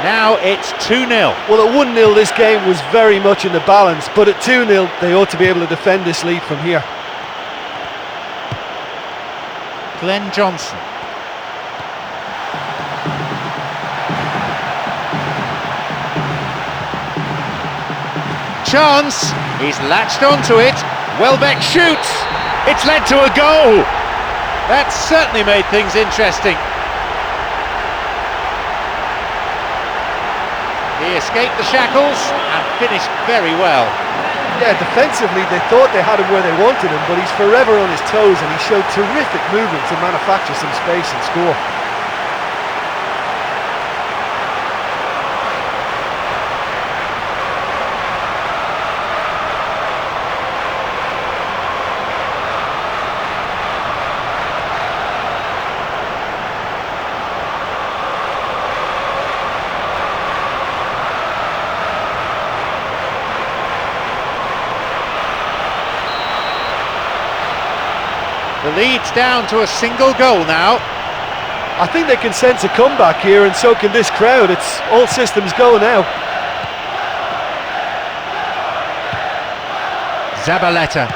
Now it's 2-0. Well, at 1-0 this game was very much in the balance, but at 2-0 they ought to be able to defend this lead from here. Glenn Johnson. Chance, he's latched onto it. Welbeck shoots, it's led to a goal. That certainly made things interesting. He escaped the shackles and finished very well. Yeah, defensively they thought they had him where they wanted him, but he's forever on his toes and he showed terrific movement to manufacture some space and score. The lead's down to a single goal now. I think they can sense a comeback here, and so can this crowd. It's all systems go now. Zabaleta.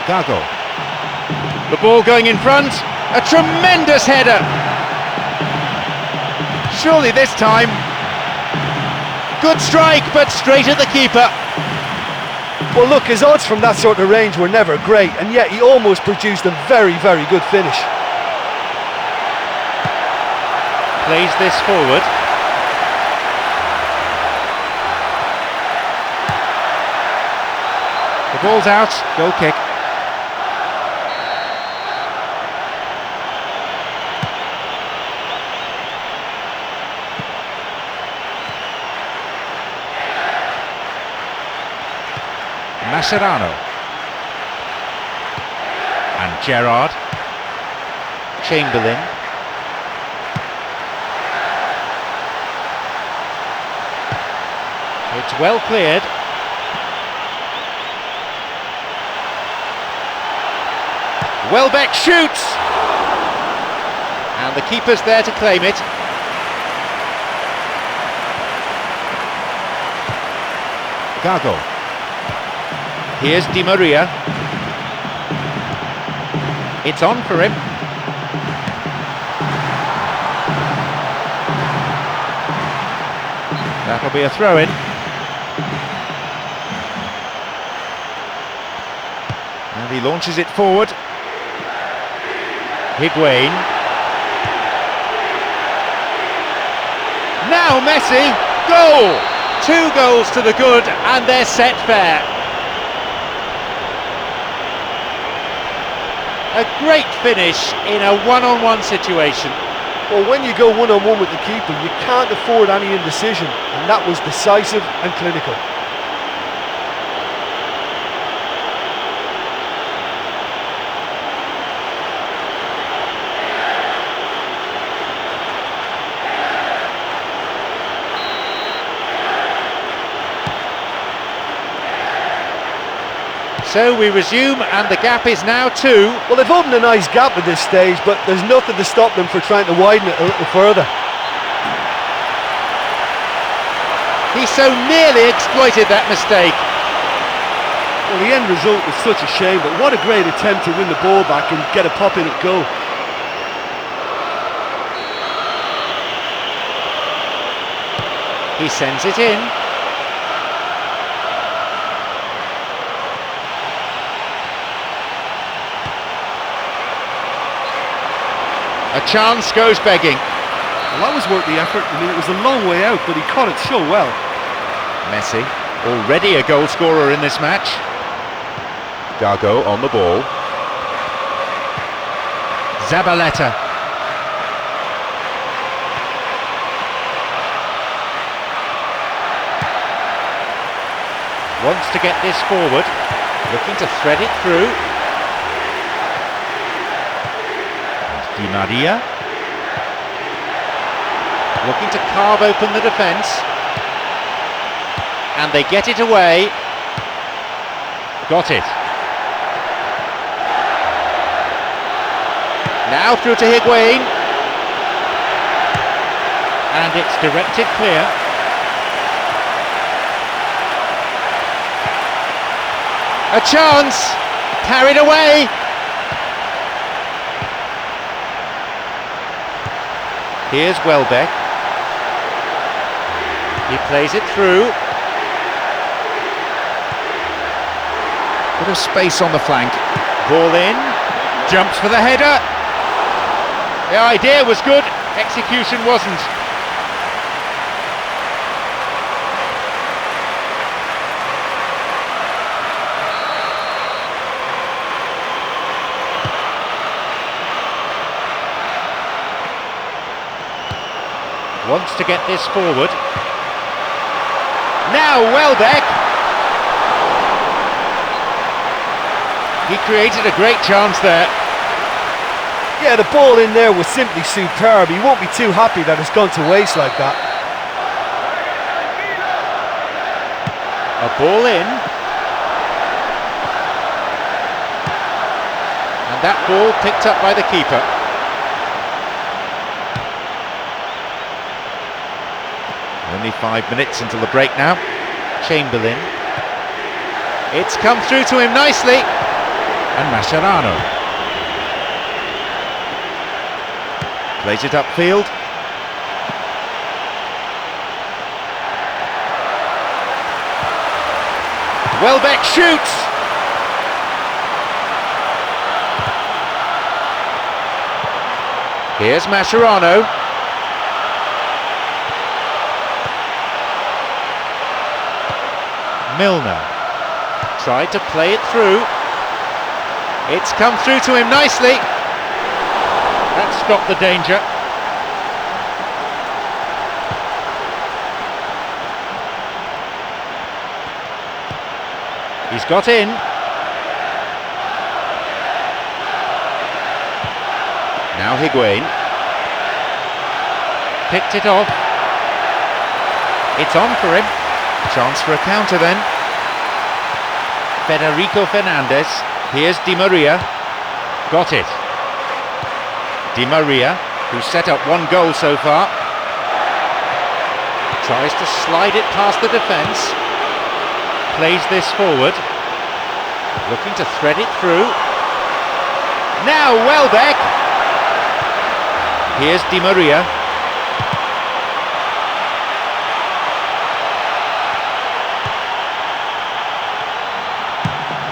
Gago. The ball going in front. A tremendous header. Surely this time. Good strike, but straight at the keeper. Well, look, his odds from that sort of range were never great, and yet he almost produced a very, very good finish. Plays this forward. The ball's out, goal kick. Mascherano and Gerrard, Chamberlain, it's well cleared. Welbeck shoots and the keeper's there to claim it. Gago. Here's Di Maria. It's on for him. That'll be a throw-in. And he launches it forward. Higuain. Now Messi. Goal! 2 goals to the good, and they're set fair. A great finish in a one-on-one situation. Well, when you go one-on-one with the keeper, you can't afford any indecision, and that was decisive and clinical. So we resume, and the gap is now 2. Well, they've opened a nice gap at this stage, but there's nothing to stop them from trying to widen it a little further. He so nearly exploited that mistake. Well, the end result was such a shame, but what a great attempt to win the ball back and get a pop in at goal. He sends it in. A chance goes begging. Well, that was worth the effort. I mean, it was a long way out, but he caught it so well. Messi, already a goal scorer in this match. Gago on the ball. Zabaleta. Wants to get this forward, looking to thread it through. Di Maria, looking to carve open the defence, and they get it away. Got it. Now through to Higuain. And it's directed clear. A chance, carried away. Here's Welbeck. He plays it through. Bit of space on the flank. Ball in, jumps for the header. The idea was good, execution wasn't. Wants to get this forward. Now Welbeck. He created a great chance there. Yeah, the ball in there was simply superb. He won't be too happy that it's gone to waste like that. A ball in. And that ball picked up by the keeper. Only 5 minutes until the break now. Chamberlain. It's come through to him nicely. And Mascherano. Plays it upfield. Welbeck shoots. Here's Mascherano. Milner tried to play it through. It's come through to him nicely. That stopped the danger. He's got in. Now Higuain. Picked it off. It's on for him. Chance for a counter then. Federico Fernandez. Here's Di Maria. Got it. Di Maria, who's set up one goal so far. Tries to slide it past the defence. Plays this forward. Looking to thread it through. Now Welbeck. Here's Di Maria.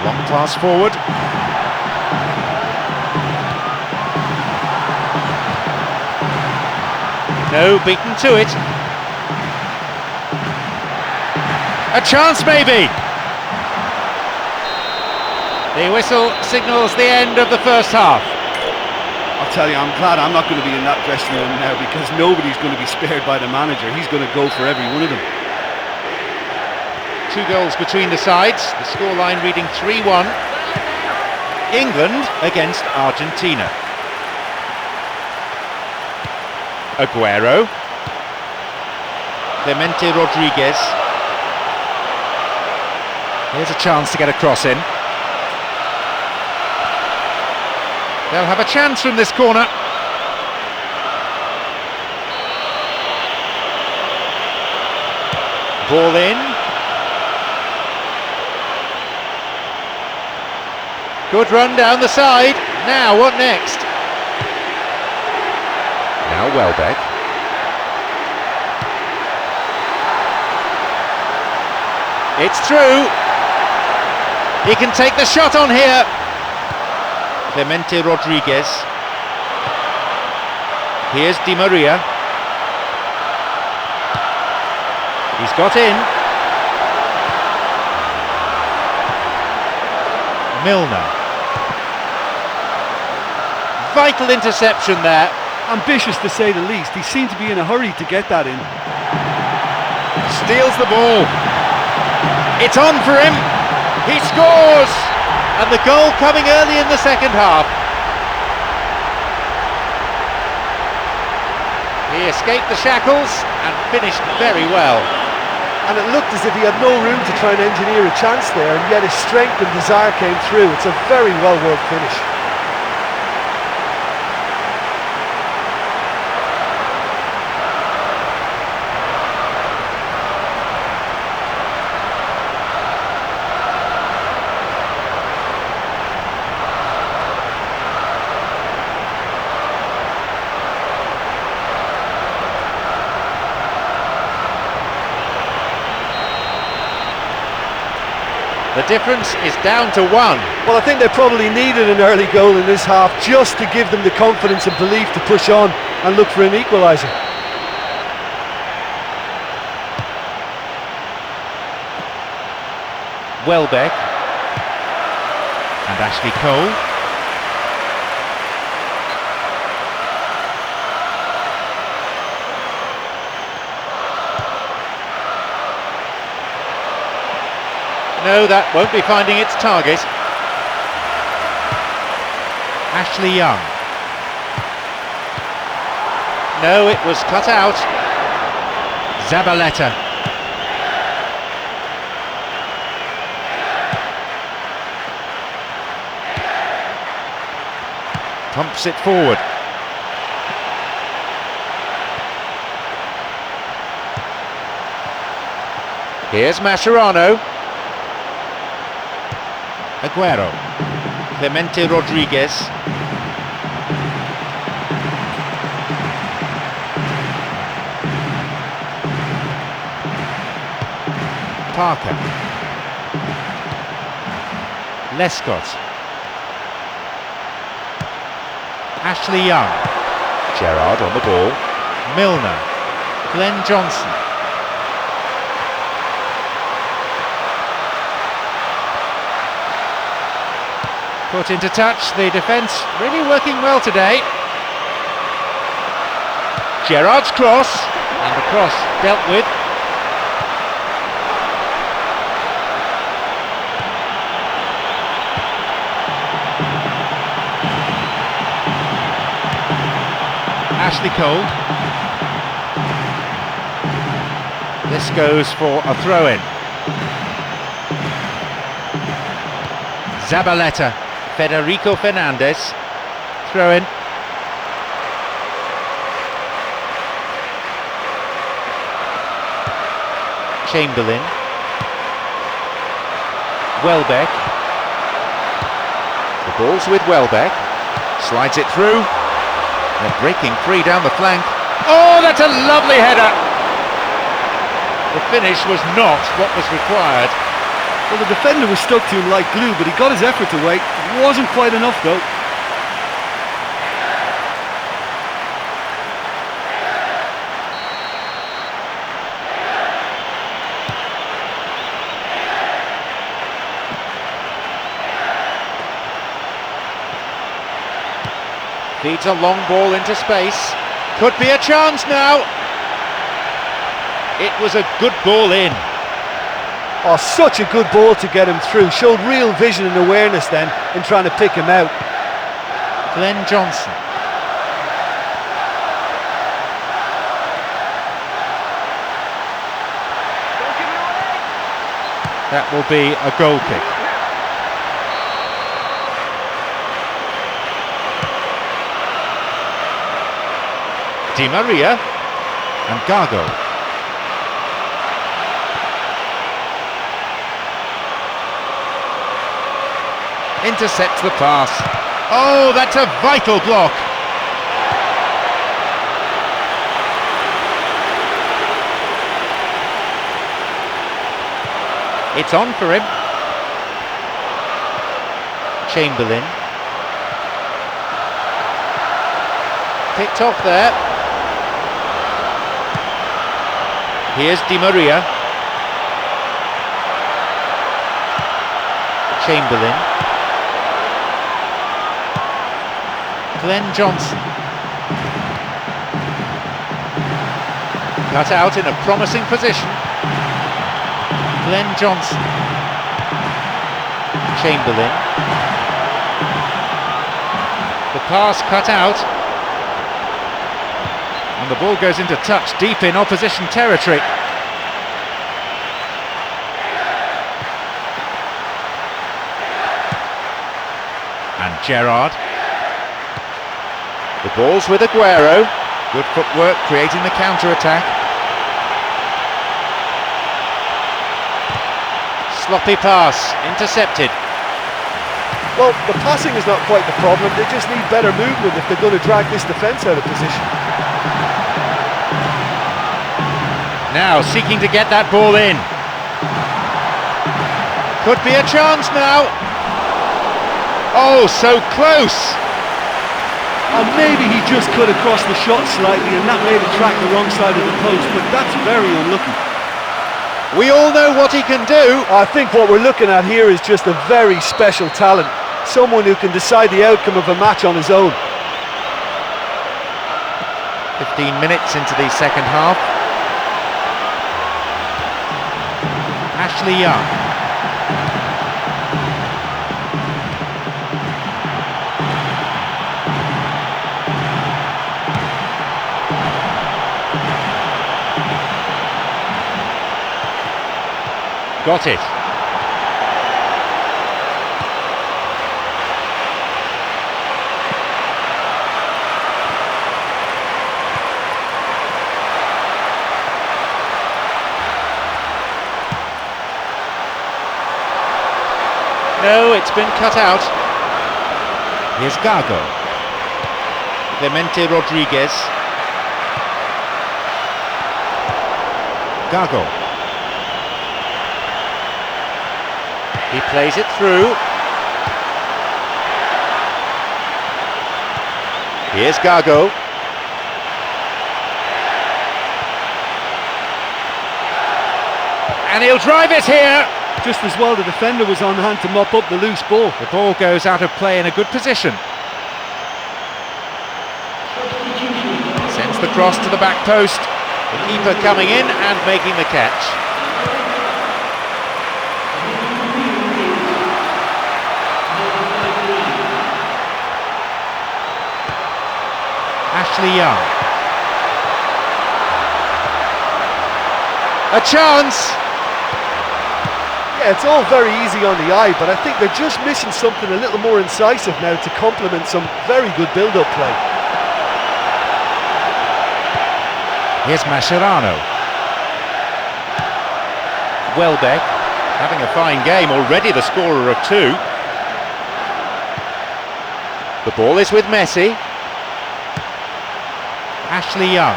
Long pass forward. No, beaten to it. A chance maybe. The whistle signals the end of the first half. I'll tell you, I'm glad I'm not going to be in that dressing room now, because nobody's going to be spared by the manager. He's going to go for every one of them. 2 goals between the sides, the scoreline reading 3-1. England against Argentina. Aguero. Clemente Rodriguez. Here's a chance to get a cross in. They'll have a chance from this corner. Ball in. Good run down the side. Now, what next? Now Welbeck. It's through. He can take the shot on here. Clemente Rodriguez. Here's Di Maria. He's got in. Milner. Vital interception there. Ambitious to say the least. He seemed to be in a hurry to get that in. Steals the ball. It's on for him. He scores! And the goal coming early in the second half. He escaped the shackles and finished very well. And it looked as if he had no room to try and engineer a chance there, and yet his strength and desire came through. It's a very well-worked finish. The difference is down to one. Well, I think they probably needed an early goal in this half just to give them the confidence and belief to push on and look for an equaliser. Welbeck and Ashley Cole. No, that won't be finding its target. Ashley Young. No, it was cut out. Zabaleta. Pumps it forward. Here's Mascherano. Aguero. Clemente Rodriguez. Parker. Lescott. Ashley Young. Gerrard on the ball. Milner. Glenn Johnson. Put into touch, the defence really working well today. Gerrard's cross, and the cross dealt with. Ashley Cole. This goes for a throw-in. Zabaleta. Federico Fernandez, throw in. Chamberlain. Welbeck. The ball's with Welbeck. Slides it through. They're breaking free down the flank. Oh, that's a lovely header! The finish was not what was required. Well, the defender was stuck to him like glue, but he got his effort away. It wasn't quite enough, though. Feeds a long ball into space. Could be a chance now. It was a good ball in. Oh, such a good ball to get him through. Showed real vision and awareness then in trying to pick him out. Glenn Johnson. That will be a goal kick. Di Maria and Gargo. Intercepts the pass. Oh, that's a vital block. It's on for him. Chamberlain. Picked off there. Here's Di Maria. Chamberlain. Glenn Johnson. Cut out in a promising position. Glenn Johnson. Chamberlain. The pass cut out. And the ball goes into touch deep in opposition territory. And Gerrard. The ball's with Aguero. Good footwork creating the counter-attack. Sloppy pass, intercepted. Well, the passing is not quite the problem. They just need better movement if they're going to drag this defence out of position. Now seeking to get that ball in. Could be a chance now. Oh, so close. And maybe he just cut across the shot slightly and that made it track the wrong side of the post, but that's very unlucky. We all know what he can do. I think what we're looking at here is just a very special talent. Someone who can decide the outcome of a match on his own. 15 minutes into the second half. Ashley Young. Got it. No, it's been cut out. Here's Gago. Clemente Rodriguez. Gago. He plays it through. Here's Gago. And he'll drive it here. Just as well the defender was on hand to mop up the loose ball. The ball goes out of play in a good position. Sends the cross to the back post. The keeper coming in and making the catch. Ashley Young. A chance! Yeah, it's all very easy on the eye, but I think they're just missing something a little more incisive now to complement some very good build-up play. Here's Mascherano. Welbeck, having a fine game, already the scorer of two. The ball is with Messi. Ashley Young.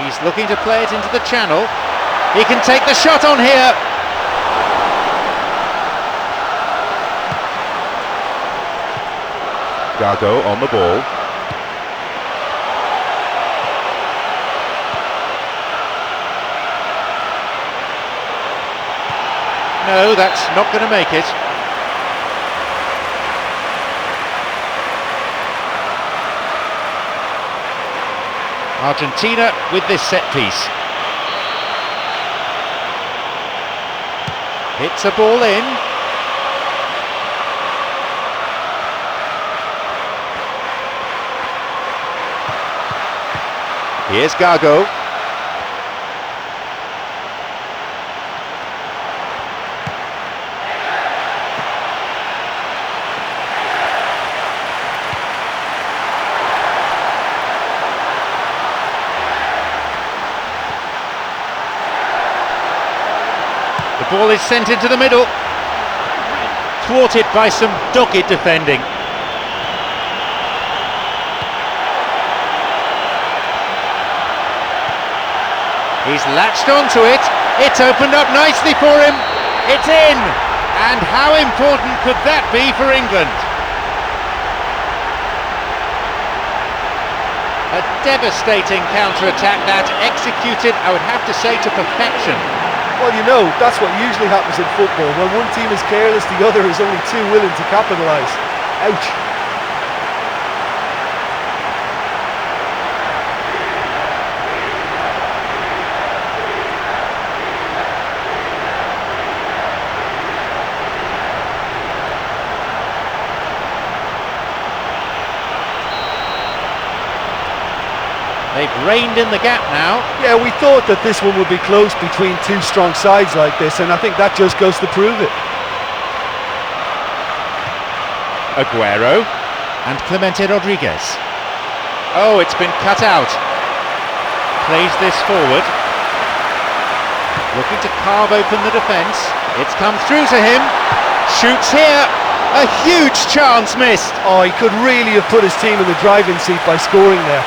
He's looking to play it into the channel. He can take the shot on here. Gago on the ball. No, that's not going to make it. Argentina with this set piece. Hits a ball in. Here's Gago. The ball is sent into the middle, thwarted by some dogged defending. He's latched onto it. It's opened up nicely for him. It's in. And how important could that be for England? A devastating counter-attack that, executed, I would have to say, to perfection. Well, you know, that's what usually happens in football. When one team is careless, the other is only too willing to capitalise. Ouch. They've reined in the gap now. Yeah, we thought that this one would be close between two strong sides like this, and I think that just goes to prove it. Aguero and Clemente Rodriguez. Oh, it's been cut out. Plays this forward. Looking to carve open the defence. It's come through to him. Shoots here. A huge chance missed. Oh, he could really have put his team in the driving seat by scoring there.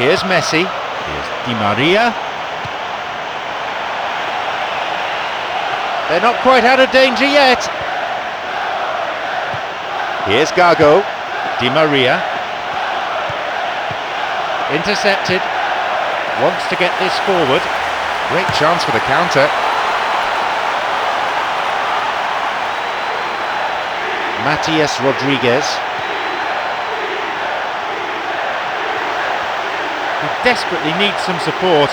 Here's Messi. Here's Di Maria. They're not quite out of danger yet. Here's Gago. Di Maria. Intercepted. Wants to get this forward. Great chance for the counter. Matias Rodriguez. He desperately needs some support.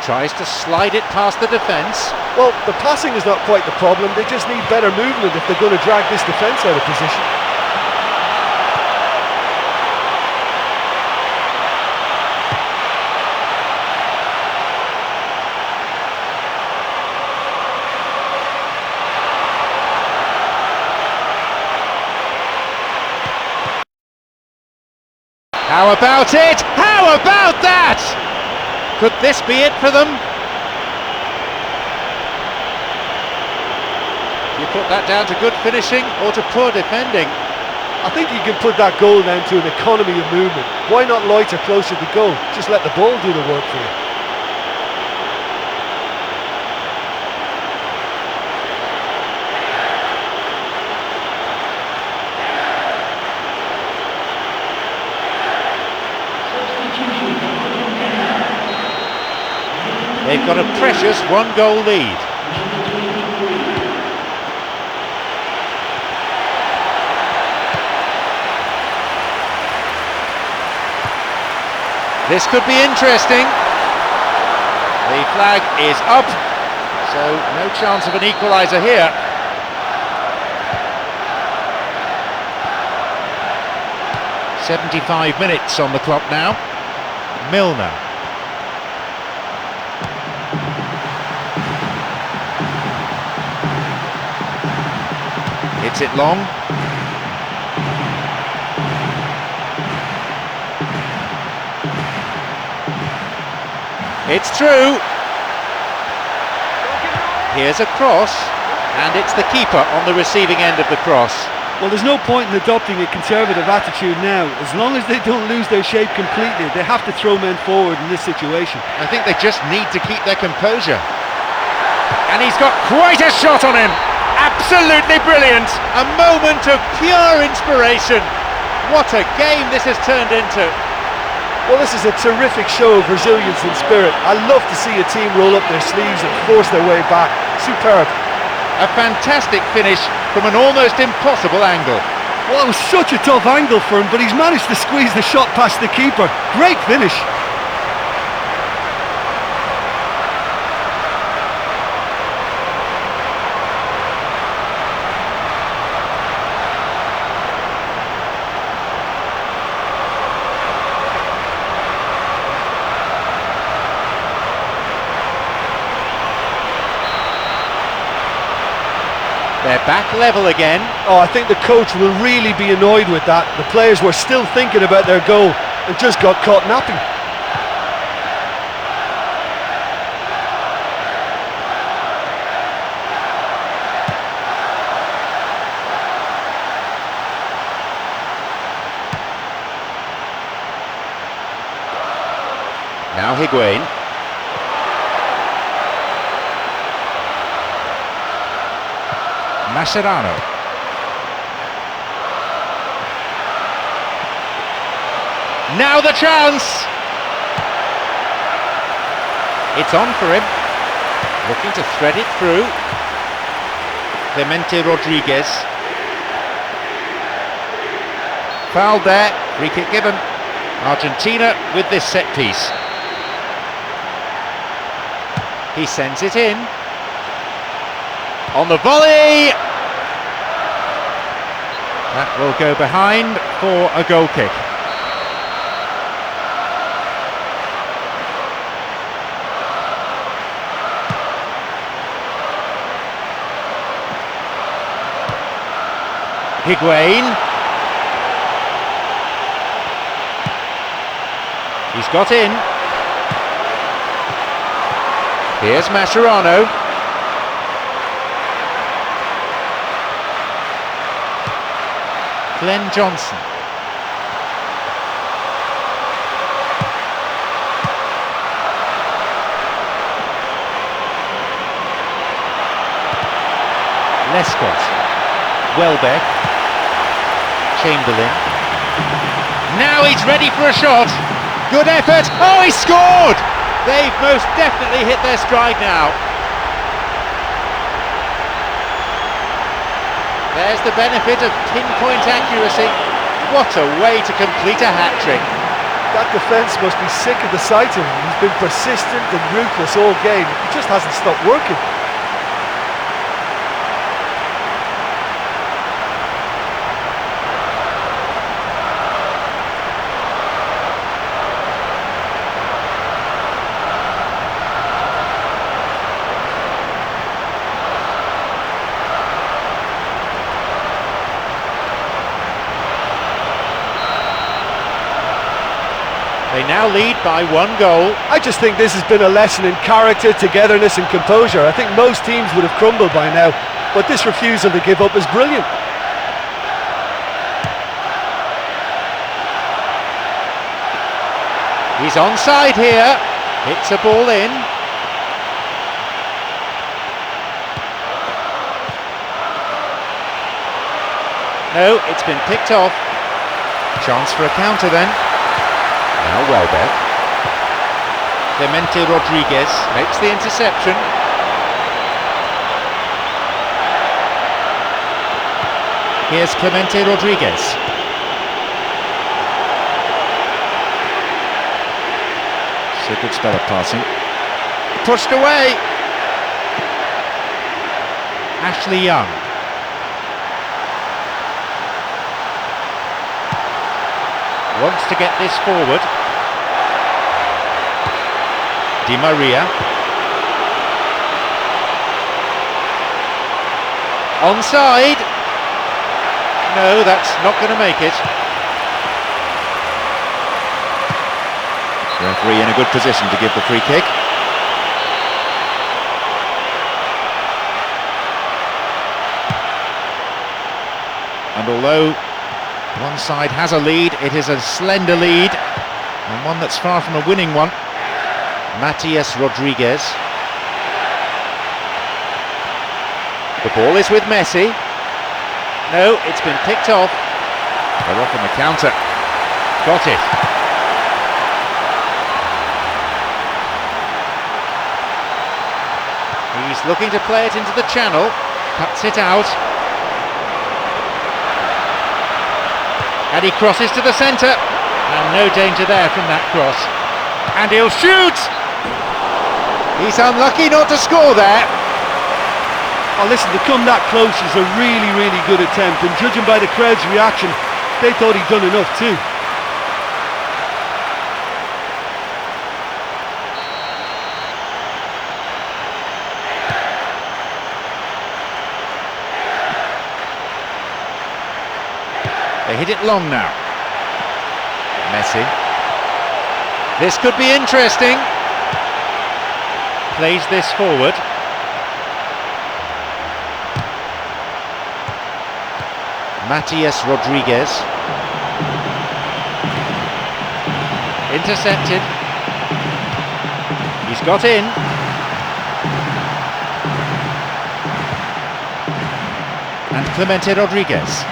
Tries to slide it past the defence. Well, the passing is not quite the problem. They just need better movement if they're going to drag this defence out of position. How about it? How about that? Could this be it for them? Do you put that down to good finishing or to poor defending? I think you can put that goal down to an economy of movement. Why not loiter closer to goal? Just let the ball do the work for you. They've got a precious one-goal lead. This could be interesting. The flag is up, so no chance of an equaliser here. "75 minutes on the clock now. Milner. Hits it long. It's through. Here's a cross, and it's the keeper on the receiving end of the cross. Well, there's no point in adopting a conservative attitude now. As long as they don't lose their shape completely, they have to throw men forward in this situation. I think they just need to keep their composure. And he's got quite a shot on him. Absolutely brilliant. A moment of pure inspiration. What a game this has turned into. Well, this is a terrific show of resilience and spirit. I love to see a team roll up their sleeves and force their way back. Superb. A fantastic finish from an almost impossible angle. Well, it was such a tough angle for him, but he's managed to squeeze the shot past the keeper. Great finish. They're back level again. Oh, I think the coach will really be annoyed with that. The players were still thinking about their goal and just got caught napping. Now Higuain. Mascherano. Now the chance! It's on for him. Looking to thread it through. Clemente Rodriguez. Fouled there. Free kick given. Argentina with this set piece. He sends it in. On the volley! That will go behind for a goal kick. Higuain. He's got in. Here's Mascherano. Glenn Johnson. Lescott, Welbeck, Chamberlain. Now he's ready for a shot. Good effort. Oh, he scored! They've most definitely hit their stride now. There's the benefit of pinpoint accuracy. What a way to complete a hat-trick. That defence must be sick of the sight of him. He's been persistent and ruthless all game. He just hasn't stopped working. They now lead by 1 goal. I just think this has been a lesson in character, togetherness and composure. I think most teams would have crumbled by now, but this refusal to give up is brilliant. He's onside here, hits a ball in. No, it's been picked off. Chance for a counter then. Now Welbeck. Clemente Rodriguez makes the interception. Here's Clemente Rodriguez. It's a good spell of passing. Pushed away. Ashley Young. Wants to get this forward. Di Maria. Onside. No, that's not going to make it. The referee in a good position to give the free kick. And although one side has a lead, it is a slender lead, and one that's far from a winning one. Matias Rodriguez. The ball is with Messi. No, it's been picked off. They're off on the counter. Got it. He's looking to play it into the channel. Cuts it out. And he crosses to the centre, and no danger there from that cross. And he'll shoot! He's unlucky not to score there. Oh, listen, to come that close is a really, really good attempt, and judging by the crowd's reaction, they thought he'd done enough too. They hit it long now. Messi. This could be interesting. Plays this forward. Matias Rodriguez. Intercepted. He's got in. And Clemente Rodriguez.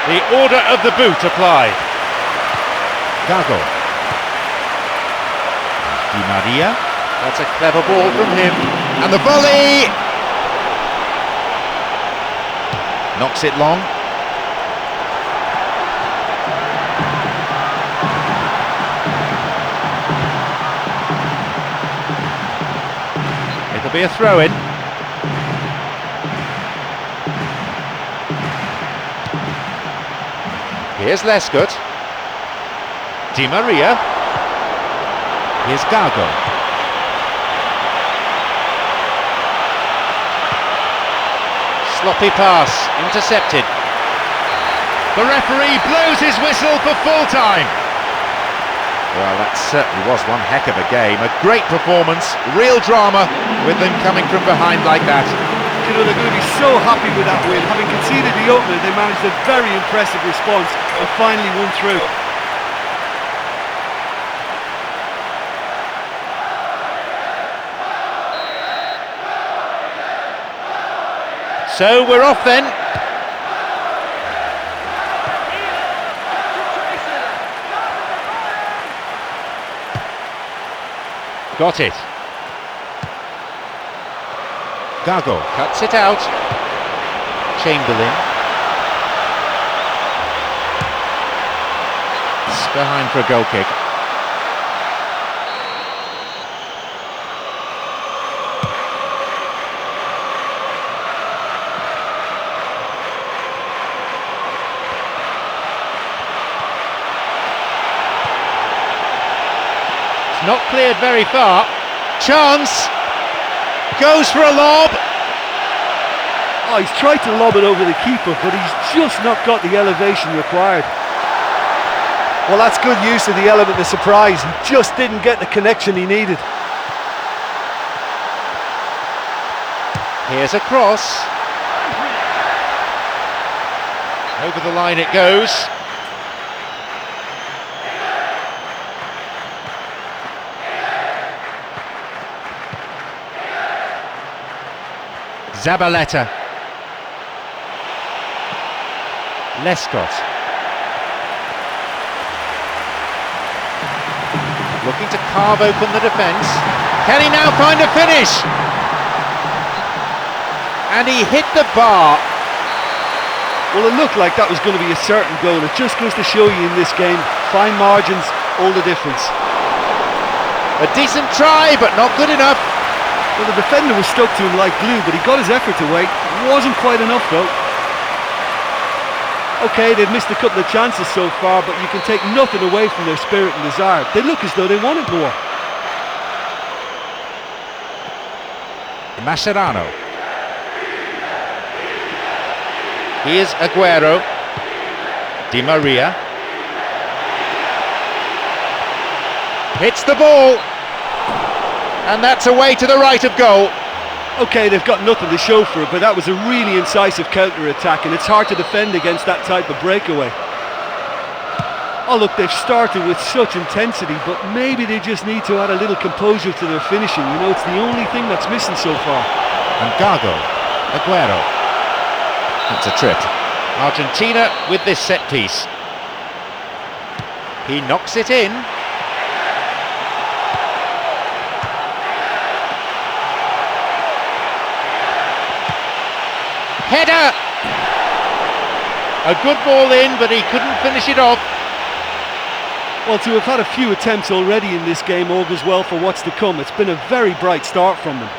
The order of the boot applied. Gago. Di Maria. That's a clever ball from him. And the volley! Knocks it long. It'll be a throw-in. Here's Lescott. Di Maria. Here's Gago. Sloppy pass, intercepted. The referee blows his whistle for full time. Well, that certainly was one heck of a game. A great performance, real drama, with them coming from behind like that. You know, they're going to be so happy with that win. Having conceded the opener, they managed a very impressive response and finally won through. So we're off then. Got it. Gago cuts it out. Chamberlain. It's behind for a goal kick. It's not cleared very far. Chance. Goes for a lob. Oh, he's tried to lob it over the keeper, but he's just not got the elevation required. Well, that's good use of the element of surprise. He just didn't get the connection he needed. Here's a cross. Over the line it goes. Zabaleta. Lescott. Looking to carve open the defence. Can he now find a finish? And he hit the bar. Well, it looked like that was going to be a certain goal. It just goes to show you in this game, fine margins, all the difference. A decent try, but not good enough. Well, the defender was stuck to him like glue, but he got his effort away. Wasn't quite enough, though. OK, they've missed a couple of chances so far, but you can take nothing away from their spirit and desire. They look as though they wanted more. Mascherano. Here's Aguero. Di Maria. Hits the ball. And that's away to the right of goal. OK, they've got nothing to show for it, but that was a really incisive counter-attack, and it's hard to defend against that type of breakaway. Oh look, they've started with such intensity, but maybe they just need to add a little composure to their finishing. You know, it's the only thing that's missing so far. And Gago. Aguero. That's a trip. Argentina with this set piece. He knocks it in. Header! A good ball in, but he couldn't finish it off. Well, to have had a few attempts already in this game augurs well for what's to come. It's been a very bright start from them.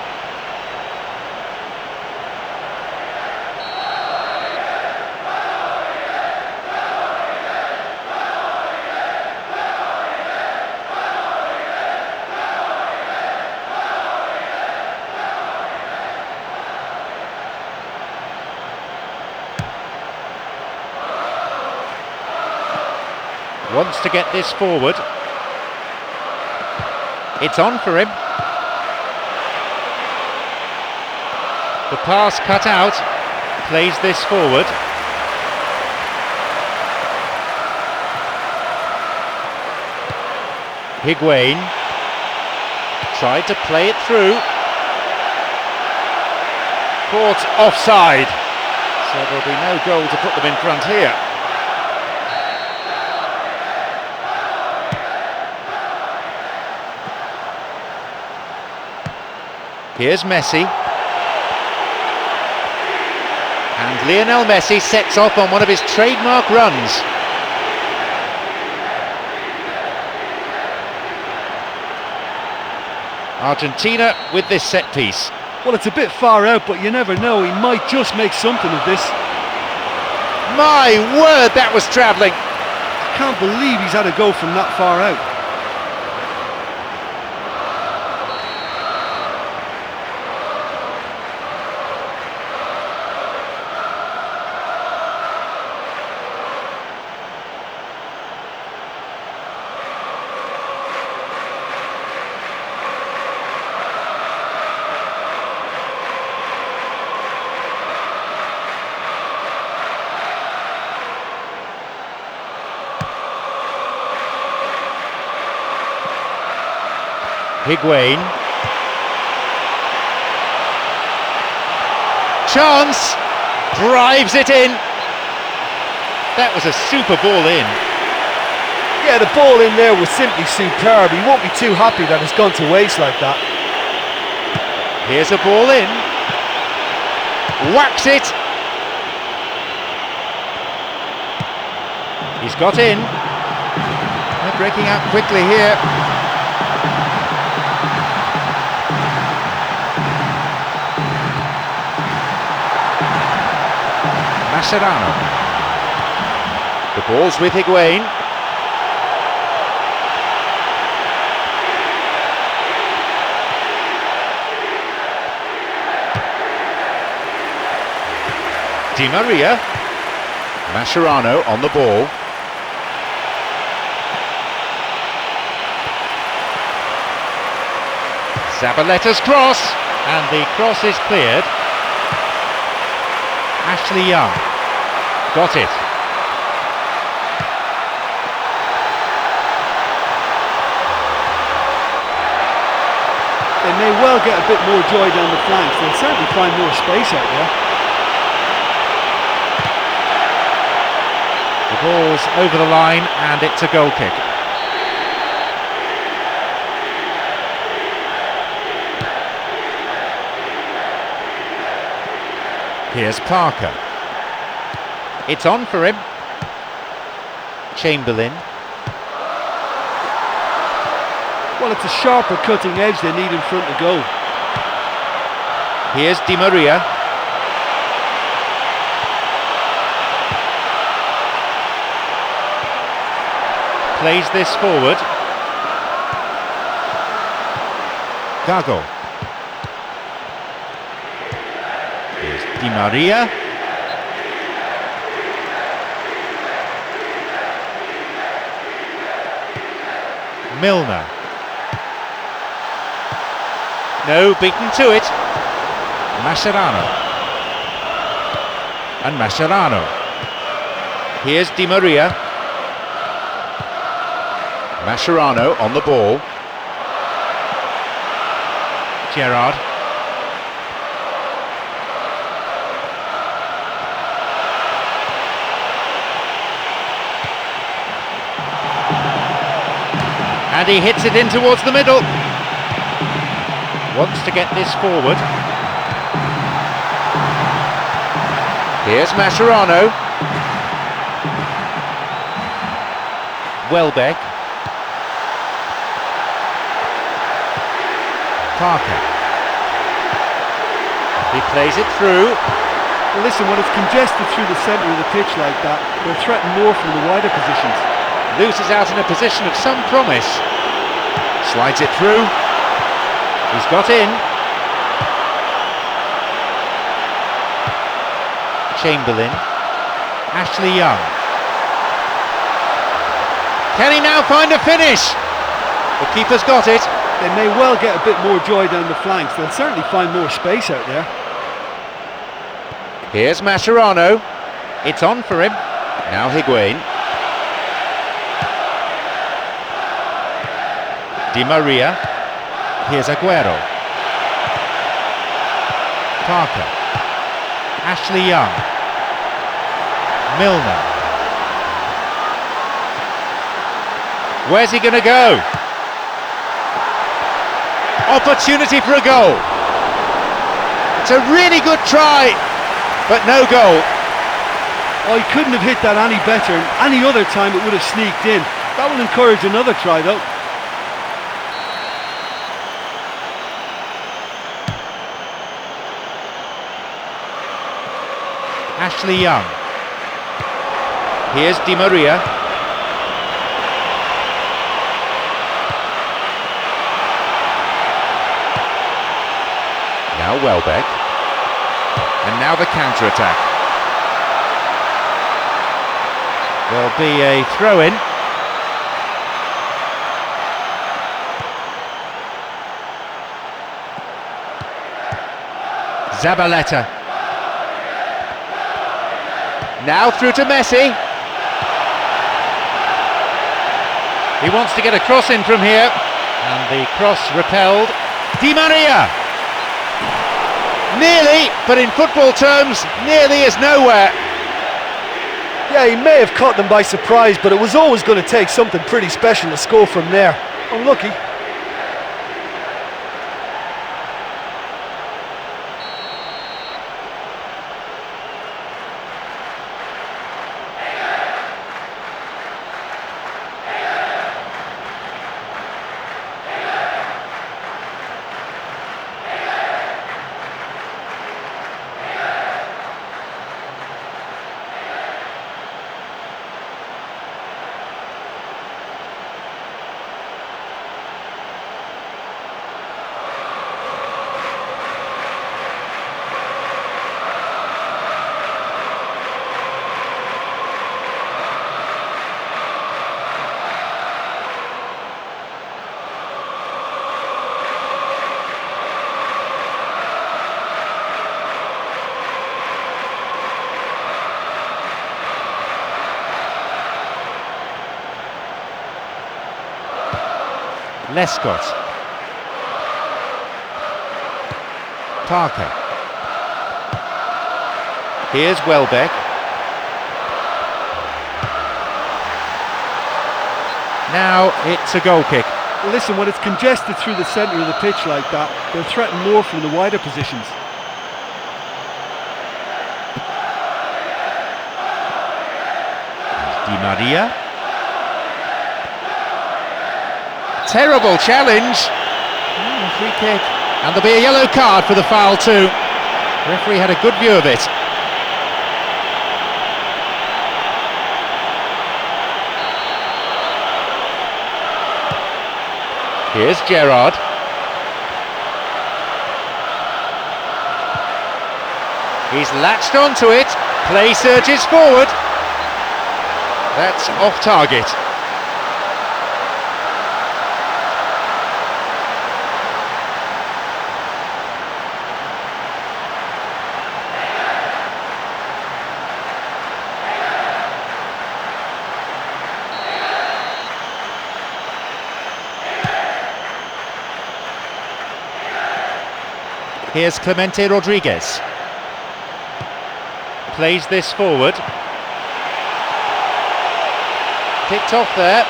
Wants to get this forward. It's on for him. The pass cut out. Plays this forward. Higuain tried to play it through. Caught offside. So there'll be no goal to put them in front here. Here's Messi. And Lionel Messi sets off on one of his trademark runs. Argentina with this set piece. Well, it's a bit far out, but you never know. He might just make something of this. My word, that was travelling. I can't believe he's had a go from that far out. Higuain. Chance! drives it in. That was a super ball in. Yeah, the ball in there was simply superb. He won't be too happy that it's gone to waste like that. Here's a ball in. Whacks it. He's got in. They're breaking out quickly here. Mascherano. The ball's with Higuain. Di Maria. Mascherano on the ball. Zabaletta's cross, and the cross is cleared. Ashley Young got it. They may well get a bit more joy down the flanks. They'll certainly find more space out there. The ball's over the line, and it's a goal kick. Here's Parker. It's on for him. Chamberlain. Well, it's a sharper cutting edge they need in front of goal. Here's Di Maria. Plays this forward. Gago. Here's Di Maria. Milner. No, beaten to it. Mascherano. And Mascherano. Here's Di Maria. Mascherano on the ball. Gerrard. And he hits it in towards the middle. Wants to get this forward. Here's Mascherano. Welbeck. Parker. He plays it through. Well, listen, when it's congested through the centre of the pitch like that, they're threatened more from the wider positions. Loses out in a position of some promise. Slides it through. He's got in. Chamberlain. Ashley Young. Can he now find a finish? The keeper's got it. They may well get a bit more joy down the flanks. They'll certainly find more space out there. Here's Mascherano. It's on for him. Now Higuain. Di Maria. Here's Aguero. Parker. Ashley Young. Milner. Where's he going to go? Opportunity for a goal. It's a really good try, but no goal. Oh, he couldn't have hit that any better, and any other time it would have sneaked in. That will encourage another try though. Ashley Young. Here's Di Maria. Now Welbeck. And now the counter-attack. There'll be a throw-in. Zabaleta. Now through to Messi. He wants to get a cross in from here, and the cross repelled. Di Maria. Nearly, but in football terms, nearly is nowhere. Yeah, he may have caught them by surprise, but it was always going to take something pretty special to score from there. Unlucky. Lescott. Parker. Here's Welbeck. Now it's a goal kick. Listen, when it's congested through the centre of the pitch like that, they'll threaten more from the wider positions. Di Maria. Terrible challenge. Free kick. And there'll be a yellow card for the foul too. The referee had a good view of it. Here's Gerrard. He's latched onto it. Play surges forward. That's off target. Here's Clemente Rodriguez. Plays this forward. Picked off there.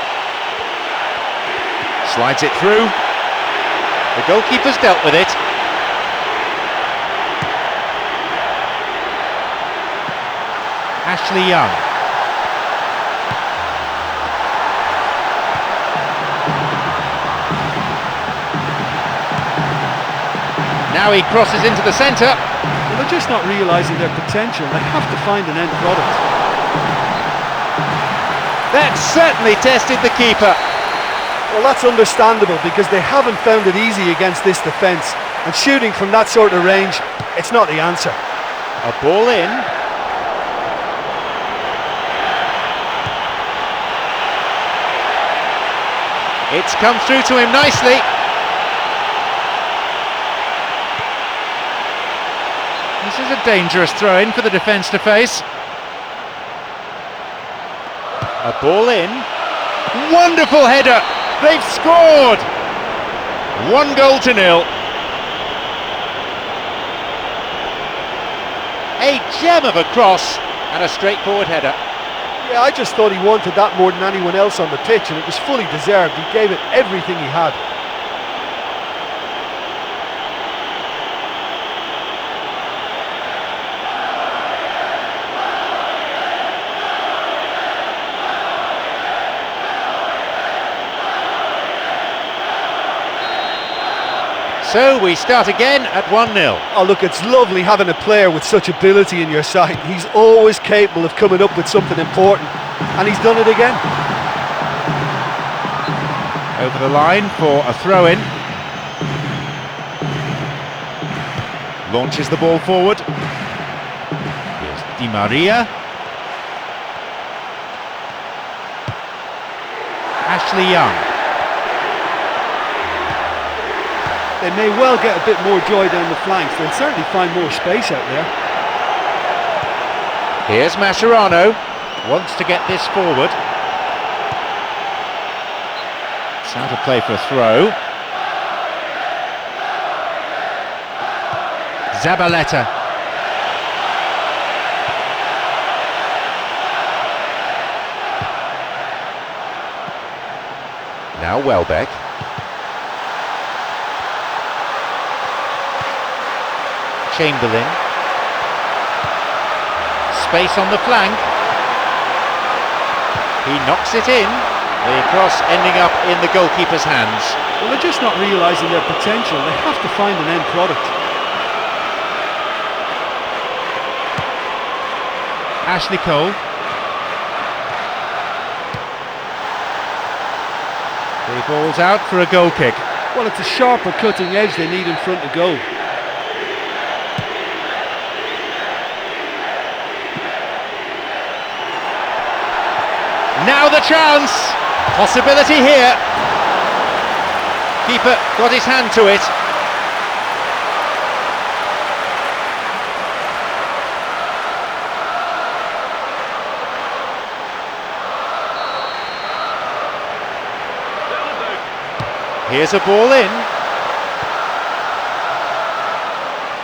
Slides it through. The goalkeeper's dealt with it. Ashley Young. Now he crosses into the centre. Well, they're just not realising their potential. They have to find an end product. That certainly tested the keeper. Well, that's understandable because they haven't found it easy against this defence. And shooting from that sort of range, it's not the answer. A ball in. It's come through to him nicely. This is a dangerous throw-in for the defence to face. A ball in. Wonderful header! They've scored! 1-0. A gem of a cross and a straightforward header. Yeah, I just thought he wanted that more than anyone else on the pitch, and it was fully deserved. He gave it everything he had. So we start again at 1-0. Oh look, it's lovely having a player with such ability in your side. He's always capable of coming up with something important, and he's done it again. Over the line for a throw-in. Launches the ball forward. Here's Di Maria. Ashley Young. They may well get a bit more joy down the flanks. They'll certainly find more space out there. Here's Mascherano. Wants to get this forward. It's out of play for a throw. Zabaleta. Now Welbeck. Chamberlain. Space on the flank. He knocks it in. The cross ending up in the goalkeeper's hands. Well, they're just not realising their potential. They have to find an end product. Ashley Cole. The ball's out for a goal kick. Well, it's a sharper cutting edge they need in front of goal. Now the chance! Possibility here. Keeper got his hand to it. Here's a ball in.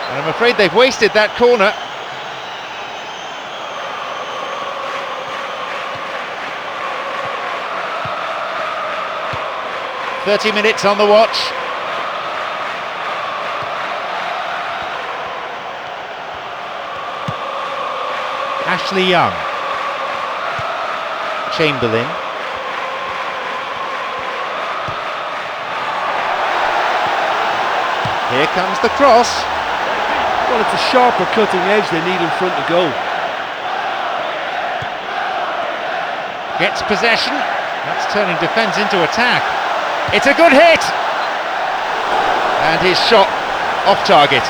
And I'm afraid they've wasted that corner. "30 minutes on the watch." Ashley Young. Chamberlain. Here comes the cross. Well, it's a sharper cutting edge they need in front of goal. Gets possession. That's turning defence into attack. It's a good hit! And his shot off target.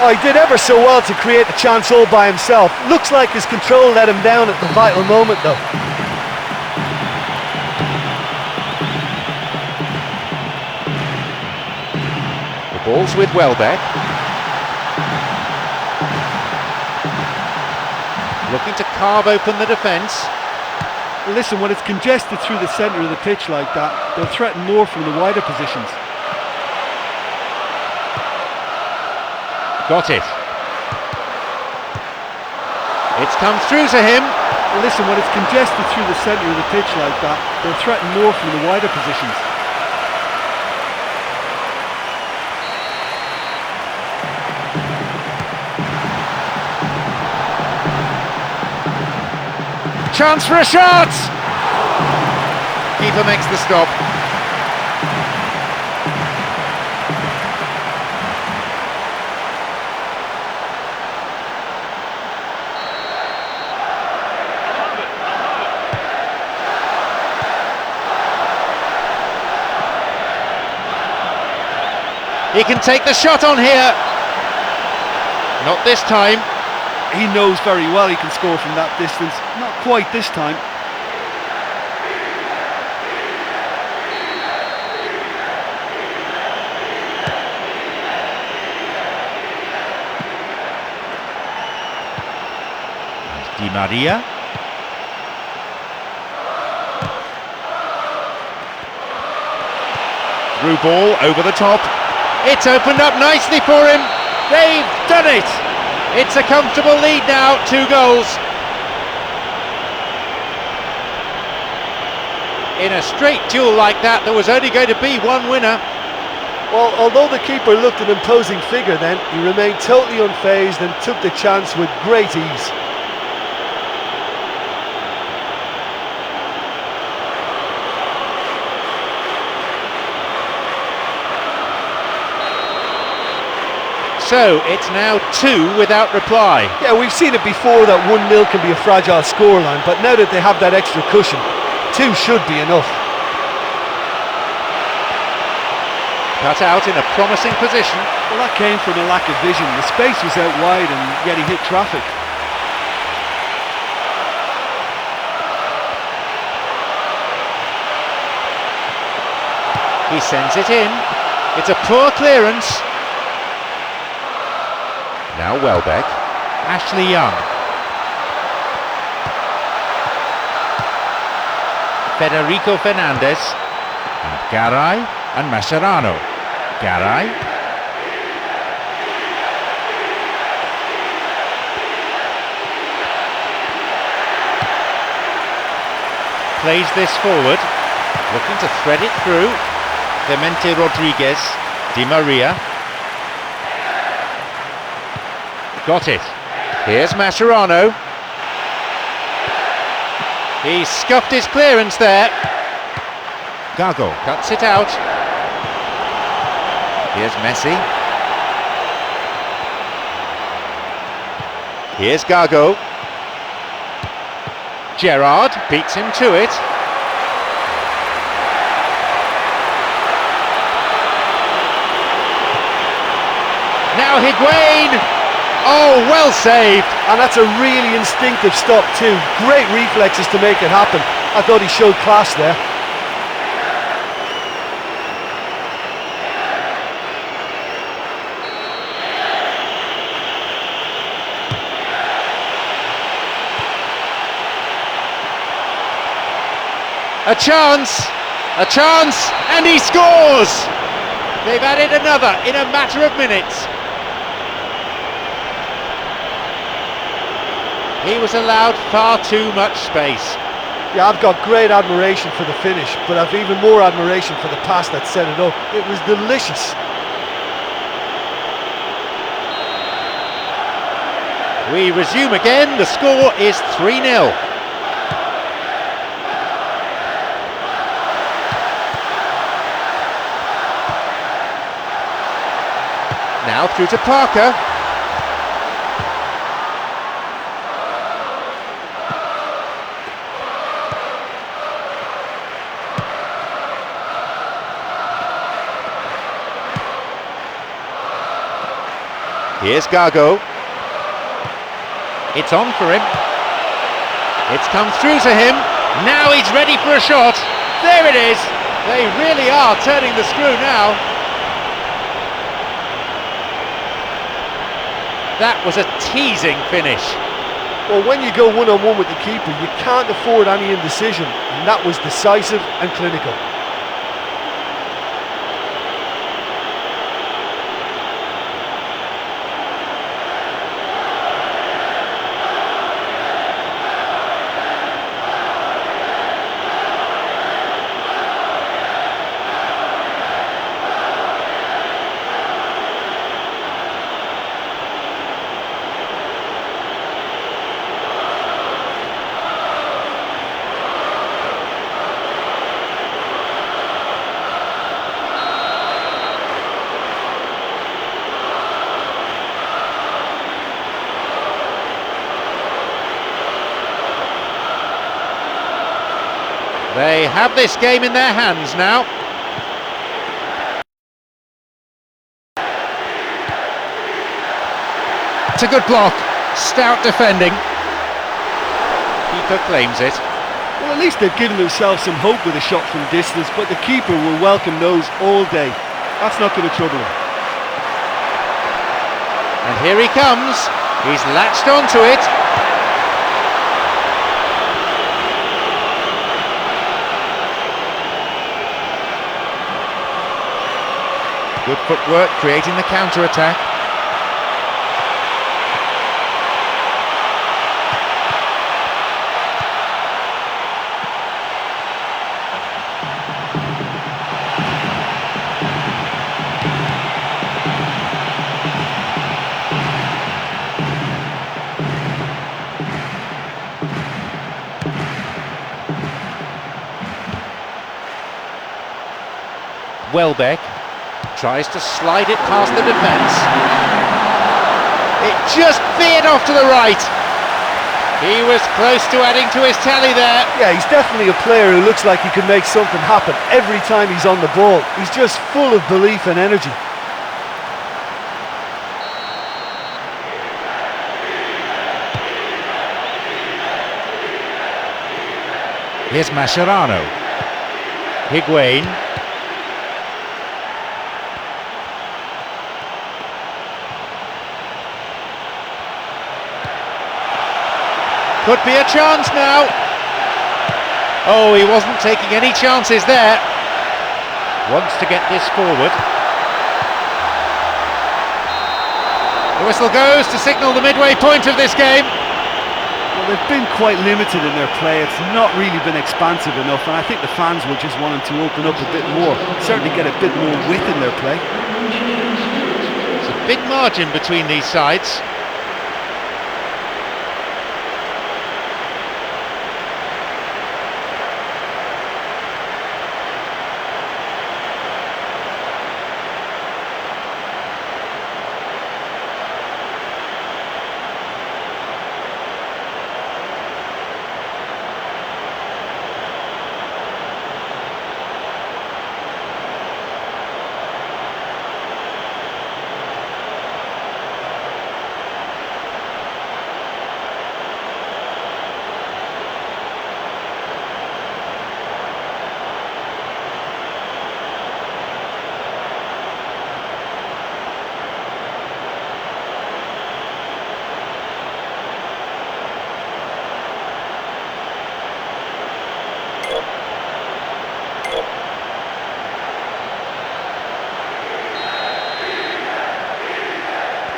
Oh, he did ever so well to create the chance all by himself. Looks like his control let him down at the vital moment, though. The ball's with Welbeck. Looking to carve open the defence. Well, listen, when it's congested through the centre of the pitch like that, they'll threaten more from the wider positions. Got it. It's come through to him. Well, listen, when it's congested through the centre of the pitch like that, they'll threaten more from the wider positions. Chance for a shot! Keeper makes the stop. He can take the shot on here. Not this time. He knows very well he can score from that distance. Not quite this time. Di Maria. Through ball over the top. It's opened up nicely for him. They've done it. It's a comfortable lead now, 2 goals. In a straight duel like that, there was only going to be one winner. Well, although the keeper looked an imposing figure then, he remained totally unfazed and took the chance with great ease. So it's now 2 without reply. Yeah, we've seen it before that 1-0 can be a fragile scoreline, but now that they have that extra cushion, 2 should be enough. Cut out in a promising position. Well, that came from a lack of vision. The space was out wide and yet he hit traffic. He sends it in. It's a poor clearance. Now Welbeck. Ashley Young. Federico Fernandez. And Garay and Mascherano. Garay. plays this forward, looking to thread it through. Clemente Rodriguez, Di Maria. Got it. Here's Mascherano. He scuffed his clearance there. Gago cuts it out. Here's Messi. Here's Gago. Gerrard beats him to it. Now Higuain. Oh, well saved. And that's a really instinctive stop too. Great reflexes to make it happen. I thought he showed class there. A chance, and he scores! They've added another in a matter of minutes. He was allowed far too much space. Yeah, I've got great admiration for the finish, but I've even more admiration for the pass that set it up. It was delicious. We resume again, the score is 3-0. Now through to Parker. Here's Gago. It's on for him. It's come through to him. Now he's ready for a shot. There it is. They really are turning the screw now. That was a teasing finish. Well, when you go one-on-one with the keeper, you can't afford any indecision, and that was decisive and clinical. They have this game in their hands now. It's a good block, stout defending. Keeper claims it. Well, at least they've given themselves some hope with a shot from distance, but the keeper will welcome those all day. That's not going to trouble him. And here he comes. He's latched onto it. Good footwork, creating the counter-attack. Welbeck tries to slide it past the defence. It just veered off to the right. He was close to adding to his tally there. Yeah, he's definitely a player who looks like he can make something happen every time he's on the ball. He's just full of belief and energy. Here's Mascherano. Higuain. Could be a chance now. Oh, he wasn't taking any chances there. Wants to get this forward. The whistle goes to signal the midway point of this game. Well, they've been quite limited in their play. It's not really been expansive enough, and I think the fans will just want them to open up a bit more. Certainly get a bit more width in their play. It's a big margin between these sides.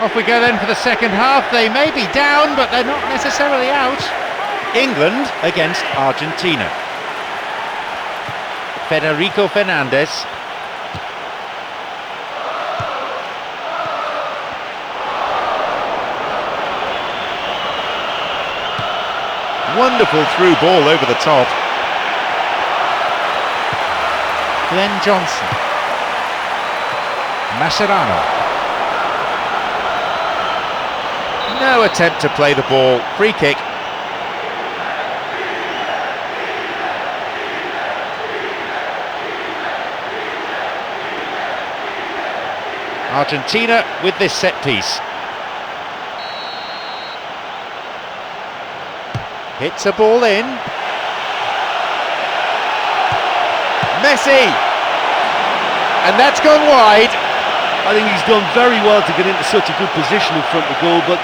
Off we go then for the second half. They may be down, but they're not necessarily out. England against Argentina. Federico Fernandez. Wonderful through ball over the top. Glenn Johnson. Mascherano. No attempt to play the ball. Free kick. Argentina with this set piece. Hits a ball in. Messi! And that's gone wide. I think he's done very well to get into such a good position in front of goal, but